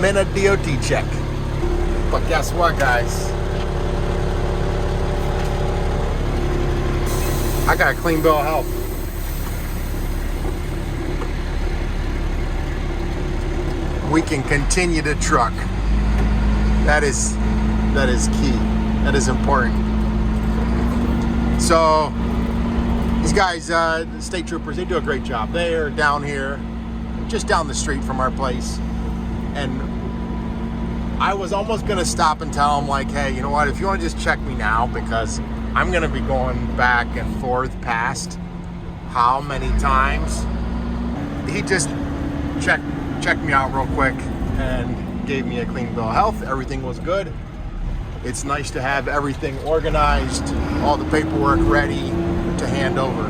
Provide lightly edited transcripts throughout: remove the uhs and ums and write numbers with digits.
minute DOT check. But guess what, guys? I got a clean bill of health. We can continue to truck. That is key. That is important. So these guys, state troopers, they do a great job. They are down here, just down the street from our place. And I was almost gonna stop and tell them, like, hey, you know what, if you wanna just check me now, because I'm gonna be going back and forth past how many times. He just checked me out real quick and gave me a clean bill of health. Everything was good. It's nice to have everything organized, all the paperwork ready to hand over.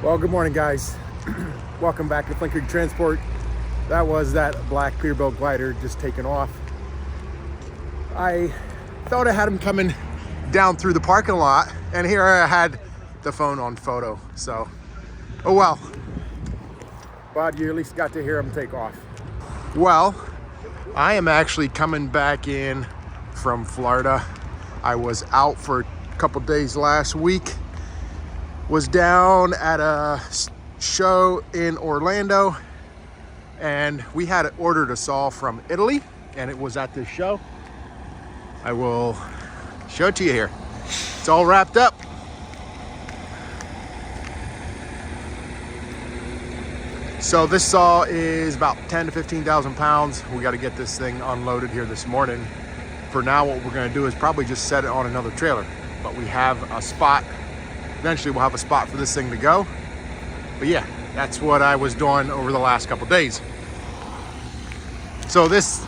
Well, good morning, guys. Welcome back to Flint Creek Transport. That was that black Peterbilt glider just taking off. I thought I had him coming down through the parking lot, and here I had the phone on photo. So, oh well. But you at least got to hear him take off. Well, I am actually coming back in from Florida. I was out for a couple days last week. Was down at a show in Orlando, and we had ordered a saw from Italy, and it was at this show. I will show it to you here. It's all wrapped up. So this saw is about 10 to 15,000 pounds. We got to get this thing unloaded here this morning. For now, what we're going to do is probably just set it on another trailer, but we have a spot. Eventually we'll have a spot for this thing to go. But yeah, that's what I was doing over the last couple days. So this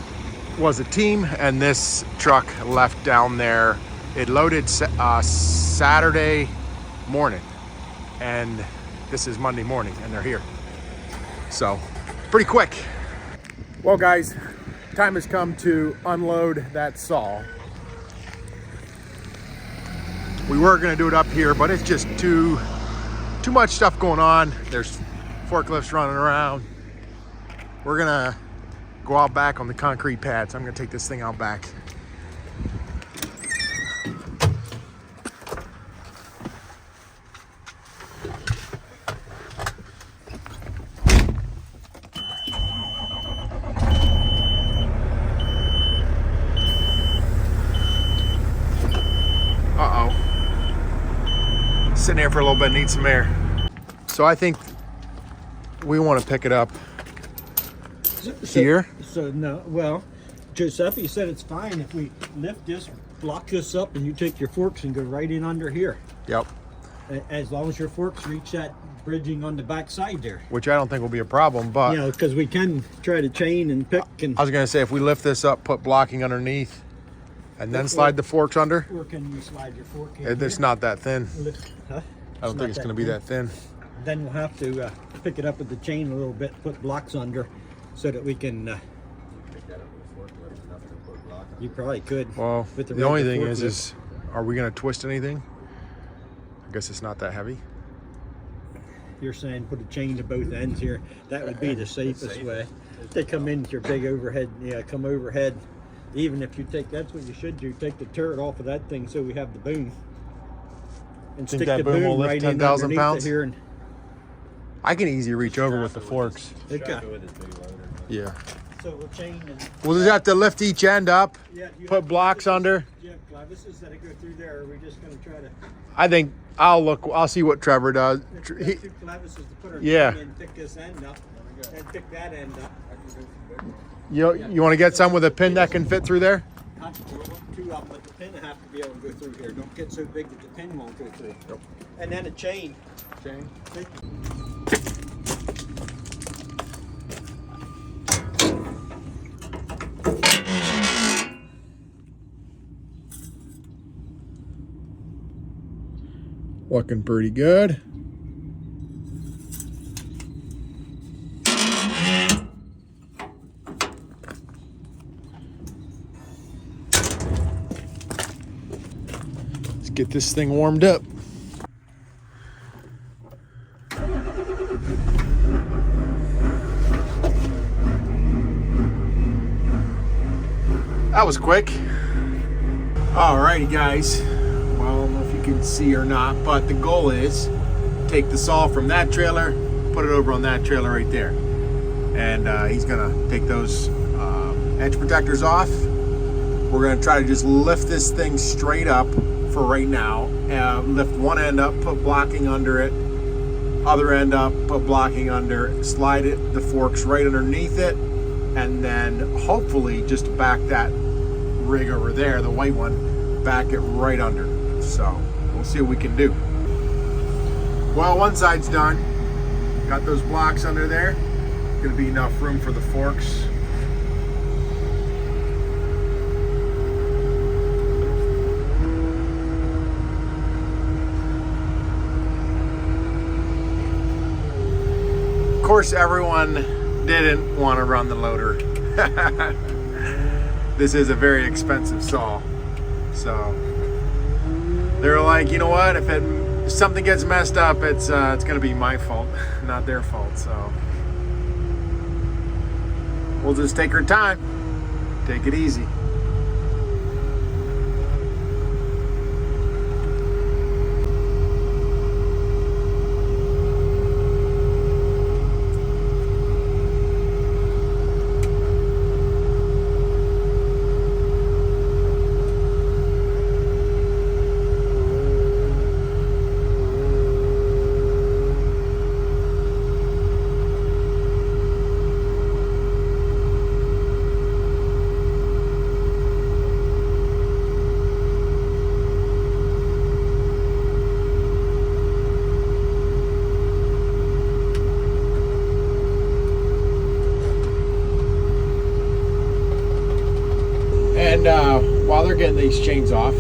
was a team, and this truck left down there. It loaded Saturday morning, and this is Monday morning, and they're here. So pretty quick. Well, guys, time has come to unload that saw. We were gonna do it up here, but it's just too much stuff going on. There's forklifts running around. We're gonna go out back on the concrete pads. I'm gonna take this thing out back. Sitting here for a little bit, need some air. So I think we want to pick it up here. So no, well, Giuseppe said it's fine if we lift this, block this up, and you take your forks and go right in under here. Yep. As long as your forks reach that bridging on the back side there. Which I don't think will be a problem, but... You know, because we can try to chain and pick and... I was going to say, if we lift this up, put blocking underneath, and then slide the forks under. Or can you slide your fork in? It's not that thin. Huh? I don't think it's going to be that thin. Then we'll have to pick it up with the chain a little bit, put blocks under, so that we can... You probably could. Well, the only thing is, are we going to twist anything? I guess it's not that heavy. You're saying put a chain to both ends here. That would be the safest way. They come in with your big overhead, come overhead. Even if you take, that's what you should do, take the turret off of that thing so we have the boom. And think stick that the boom boom will lift right 10,000 in pounds? here. And I can easily reach over with the forks. okay. Yeah. So we'll chain and... We'll just have to lift each end up, Yeah, put blocks under. Yeah, clavices that go through there, or are we just going to try to... I think I'll see what Trevor does. Two clavices to put our Yeah. chain in, pick this end up, and pick that end up. You want to get some with a pin that can fit through there? Two of them, but the pin will have to be able to go through here. Don't get so big that the pin won't go through. Nope. And then a chain. Looking pretty good. Let's get this thing warmed up. That was quick. Alrighty guys, well, I don't know if you can see or not, but the goal is take the saw from that trailer, put it over on that trailer right there. And he's gonna take those edge protectors off. We're gonna try to just lift this thing straight up for right now. Lift one end up, put blocking under it, other end up, put blocking under, slide it, the forks right underneath it, and then hopefully just back that rig over there, the white one, back it right under. So we'll see what we can do. Well, one side's done. Got those blocks under there. Gonna be enough room for the forks. Of course, everyone didn't want to run the loader. This is a very expensive saw, so they're like, you know what, if something gets messed up, it's gonna be my fault, not their fault. So we'll just take our time, take it easy. And while they're getting these chains off,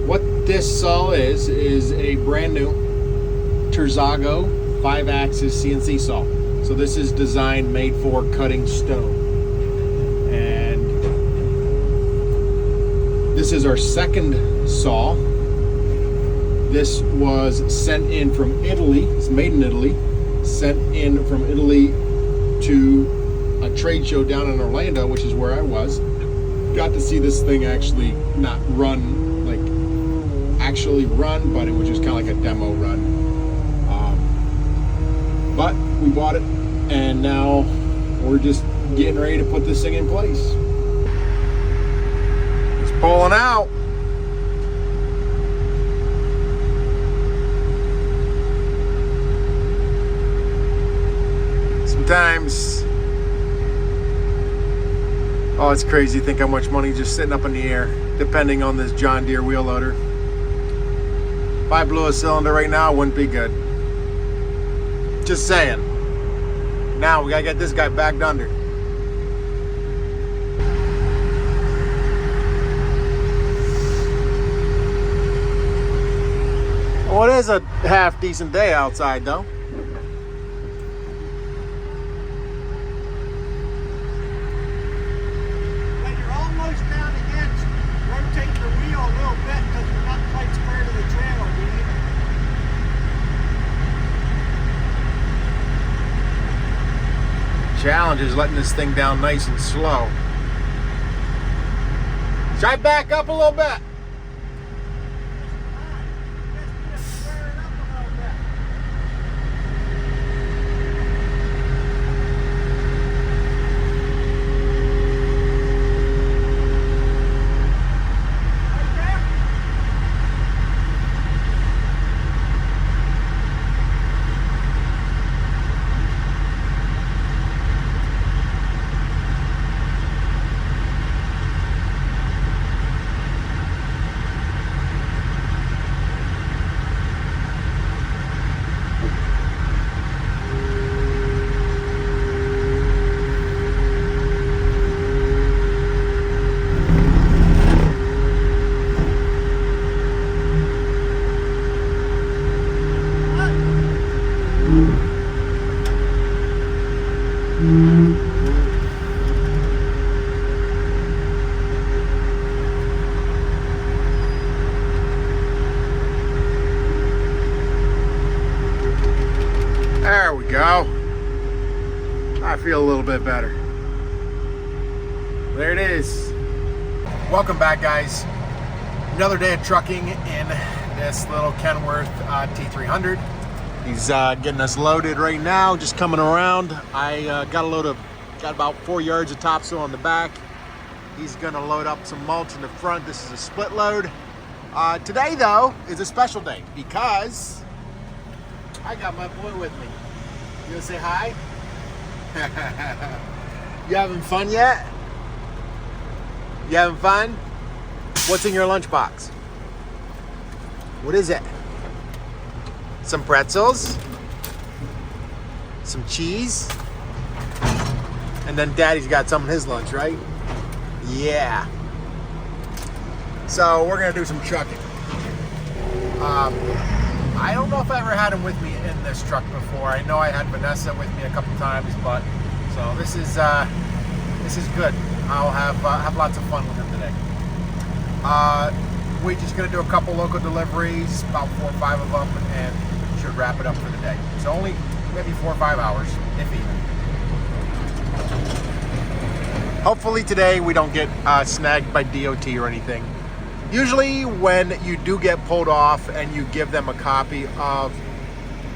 what this saw is a brand new Terzago 5-axis CNC saw. So this is designed, made for cutting stone. And this is our second saw. This was sent in from Italy. It's made in Italy. Sent in from Italy to a trade show down in Orlando, which is where I was. Got to see this thing actually not run, like actually run, but it was just kind of like a demo run. But we bought it, and now we're just getting ready to put this thing in place. It's pulling out. Sometimes, oh, it's crazy to think how much money just sitting up in the air, depending on this John Deere wheel loader. If I blew a cylinder right now, it wouldn't be good. Just saying. Now we gotta get this guy backed under. Well, it is a half decent day outside though. Challenge is letting this thing down nice and slow. Should I back up a little bit? go. I feel a little bit better. There it is. Welcome back, guys. Another day of trucking in this little Kenworth T300. He's getting us loaded right now, just coming around. I got about 4 yards of topsoil on the back. He's gonna load up some mulch in the front. This is a split load. Today, though, is a special day because I got my boy with me. You gonna say hi? You having fun yet? You having fun? What's in your lunchbox? What is it? Some pretzels, some cheese, and then Daddy's got some in his lunch, right? Yeah. So we're gonna do some trucking. I don't know if I ever had him with me in this truck before. I know I had Vanessa with me a couple times, but so this is good. I'll have lots of fun with him today. We're just gonna do a couple local deliveries, about 4 or 5 of them, and should wrap it up for the day. So only maybe 4 or 5 hours, if even. Hopefully today we don't get snagged by DOT or anything. Usually when you do get pulled off and you give them a copy of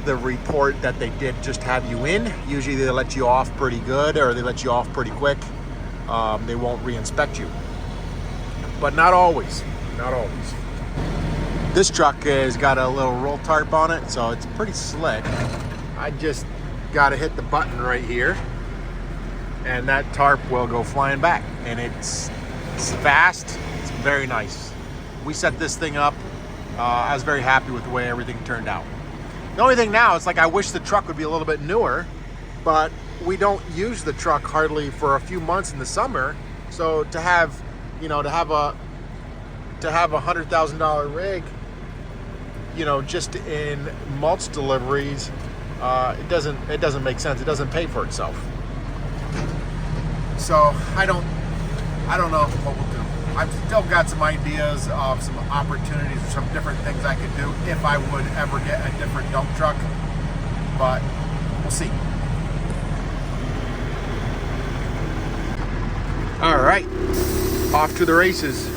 the report that they did just have you in, usually they let you off pretty good or they let you off pretty quick. They won't re-inspect you. But not always, not always. This truck has got a little roll tarp on it, so it's pretty slick. I just gotta hit the button right here and that tarp will go flying back. And it's fast, it's very nice. We set this thing up. I was very happy with the way everything turned out. The only thing now, it's like I wish the truck would be a little bit newer, but we don't use the truck hardly for a few months in the summer. So to have, you know, to have a $100,000 rig, you know, just in mulch deliveries, it doesn't make sense. It doesn't pay for itself. So I don't know what we'll do. I've still got some ideas of some opportunities, some different things I could do if I would ever get a different dump truck, but we'll see. All right, off to the races.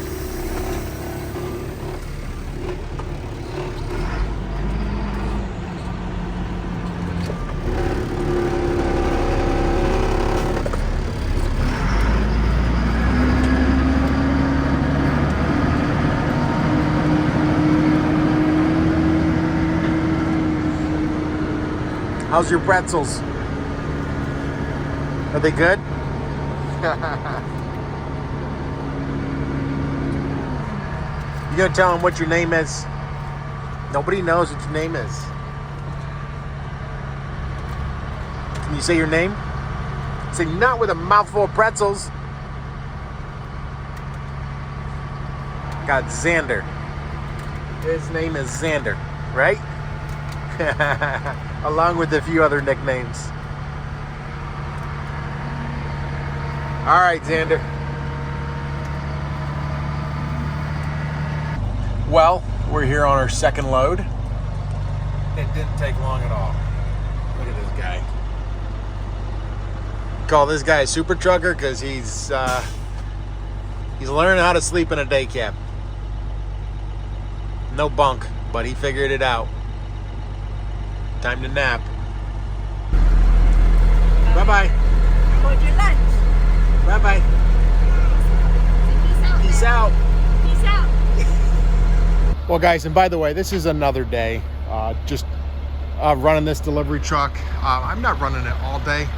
How's your pretzels? Are they good? You gonna tell them what your name is? Nobody knows what your name is. Can you say your name? Say not with a mouthful of pretzels. Got Xander. His name is Xander, right? Along with a few other nicknames. All right, Xander. Well, we're here on our second load. It didn't take long at all. Look at this guy. Call this guy a super trucker because he's learning how to sleep in a day cab. No bunk, but he figured it out. Time to nap. Bye-bye. For your lunch. Bye-bye. Peace out. Peace out. Well, guys, and by the way, this is another day. Just running this delivery truck. I'm not running it all day,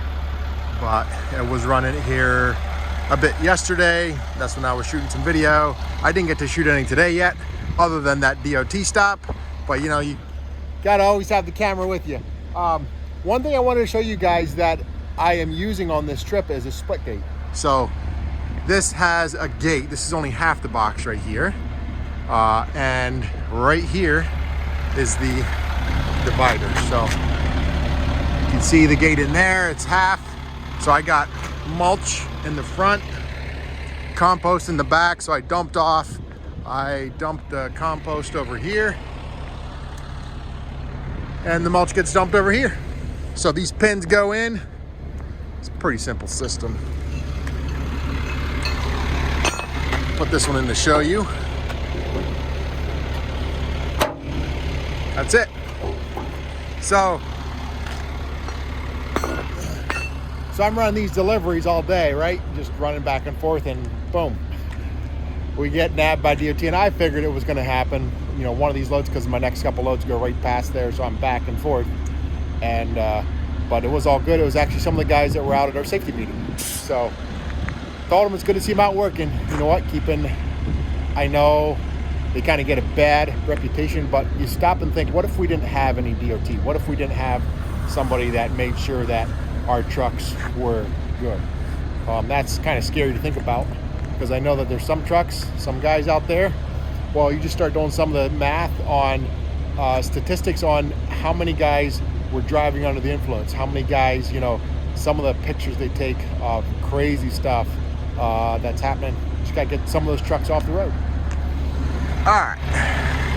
but I was running it here a bit yesterday. That's when I was shooting some video. I didn't get to shoot any today yet, other than that DOT stop. But you know, you gotta always have the camera with you. One thing I wanted to show you guys that I am using on this trip is a split gate. So this has a gate. This is only half the box right here. And right here is the divider. So you can see the gate in there, it's half. So I got mulch in the front, compost in the back. So I dumped off. I dumped the compost over here, and the mulch gets dumped over here. So these pins go in. It's a pretty simple system. Put this one in to show you. That's it. So I'm running these deliveries all day, right? Just running back and forth, and boom, we get nabbed by DOT. And I figured it was going to happen, you know, one of these loads, because my next couple loads go right past there, so I'm back and forth. And but it was all good. It was actually some of the guys that were out at our safety meeting. So told them it's good to see them out working. You know what? I know they kind of get a bad reputation, but you stop and think, what if we didn't have any DOT? What if we didn't have somebody that made sure that our trucks were good? That's kind of scary to think about, because I know that there's some trucks, some guys out there, well, you just start doing some of the math on statistics on how many guys were driving under the influence, how many guys, you know, some of the pictures they take of crazy stuff that's happening. Just gotta get some of those trucks off the road. All right,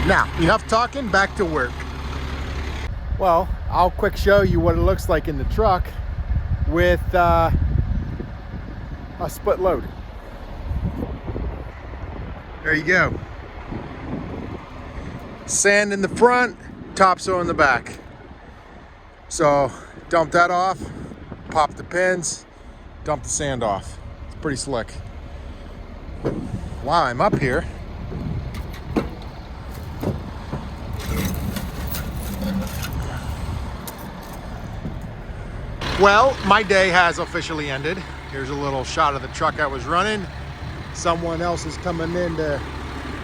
now enough talking, back to work. Well, I'll quick show you what it looks like in the truck with a split load. There you go. Sand in the front, topsoil in the back. So dump that off, pop the pins, dump the sand off. It's pretty slick. While I'm up here, well, my day has officially ended. Here's a little shot of the truck I was running. Someone else is coming in to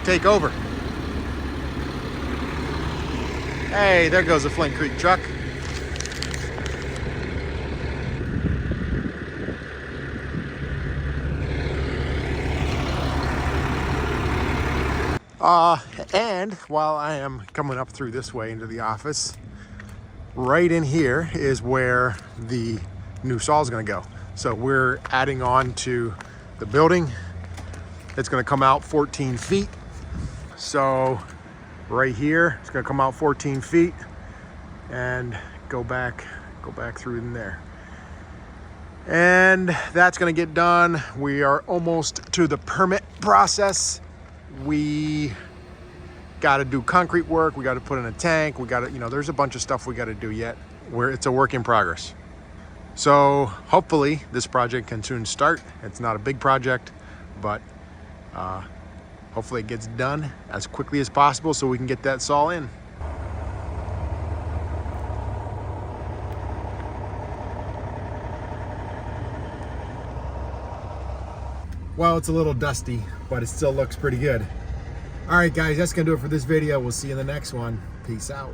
take over. Hey, there goes the Flint Creek truck. And while I am coming up through this way into the office, right in here is where the new saw is going to go. So we're adding on to the building. It's going to come out 14 feet. So right here, it's going to come out 14 feet and go back through in there. And that's going to get done. We are almost to the permit process. We got to do concrete work. We got to put in a tank. We got to, you know, there's a bunch of stuff we got to do yet. It's a work in progress. So hopefully this project can soon start. It's not a big project, but hopefully it gets done as quickly as possible so we can get that saw in. Well, it's a little dusty, but it still looks pretty good. All right, guys, that's gonna do it for this video. We'll see you in the next one. Peace out.